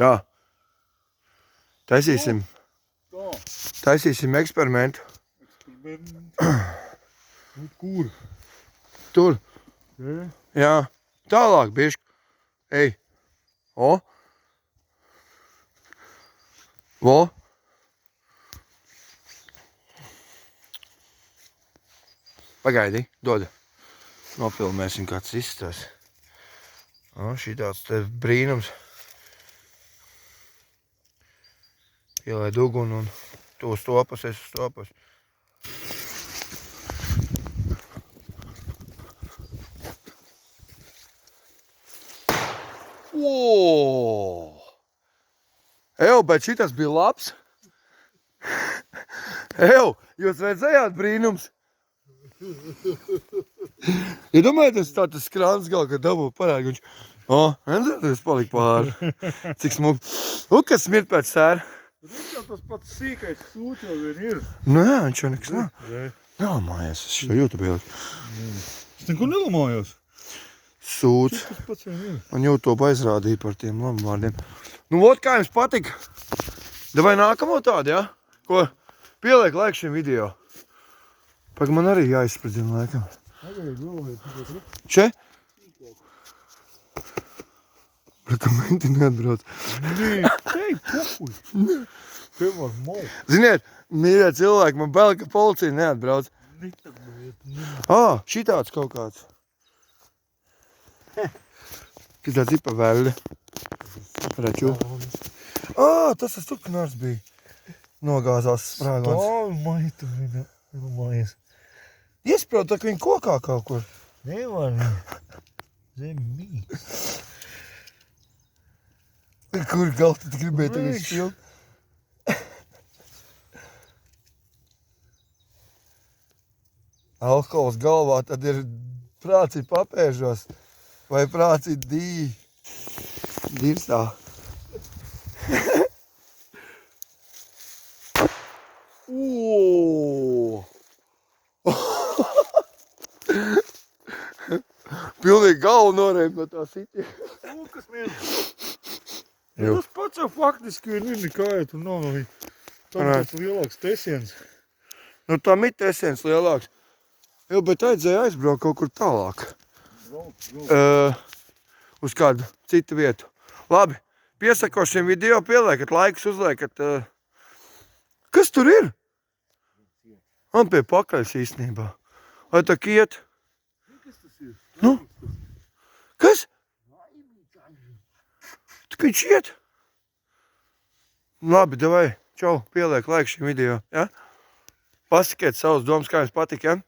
Tā. Taisīsim eksperimentu. Kur? Tur. Jā. Tālāk, bišķi. Ej. O. Vo. Pagaidi, dod. Nofilmēsim, kāds izstās. O, šitāds te brīnums. Ielaid uguni un tu uz topas, es uz topas. Eju, bet šitas bija labs. Eju, jūs redzējāt brīnums? Iedomājieties, tāds skrāns gal, kad dabū parāgi. O, redzēties, palika pāri. Cik smuki. Kas smirt pēc sēra? Tas pats sīkais sūds jau vien ir. Nu jā, viņš jau nekas nav. Nelamājies, es šo jūtu bildi. Es neko nelamājos. Sūds. Tas pats vien ir. Man YouTube aizrādīja par tiem lamvārdiem. Nu, vot, kā jums patika? Davai nākamo tādu, jā? Ko? Pieliek laiku šim video. Pag man arī jāizspridzina laikam. Še? Bet tu menti neatbrauc. Nē, tei, pukuļ. Tev var mau. Ziniet, mīļie cilvēki, man bail, ka policija neatbrauc. Šitāds kaut kāds. Kas tāds ir pa veļi. Reču. Tas tuknārs bija. Nogāzās sprāgons. Stāvi maitu viņa. Nelamājies. Iesprāv tā, ka viņa kokā kaut kur. Nevar. Zemī. Kur galti tu gribēji tagad šķilt? Alkohols galvā, tad ir prāts ir papēžos. Vai prāts ir dīrstā. Pilnīgi galvu norēm no tā siti. Kas mīl? Tas pats jau faktiski ir nekā, ja tur nav no viņa. Tā ir tāds lielāks tesiens. Nu, tam ir tesiens lielāks. Jau, bet aizdzēja aizbraukt kaut kur tālāk. Uz kādu citu vietu. Labi, piesako šim video, pieliekat laikus, uzliekat. Kas tur ir? Man pie pakaļas īstenībā. Vai tā kiet? Kas tas ir? Nu? Kas? Tik viņš iet? Labi, davai. Čau, pieliek laiku šim video. Ja? Pasakiet savus domas, kā jums patika. Ja?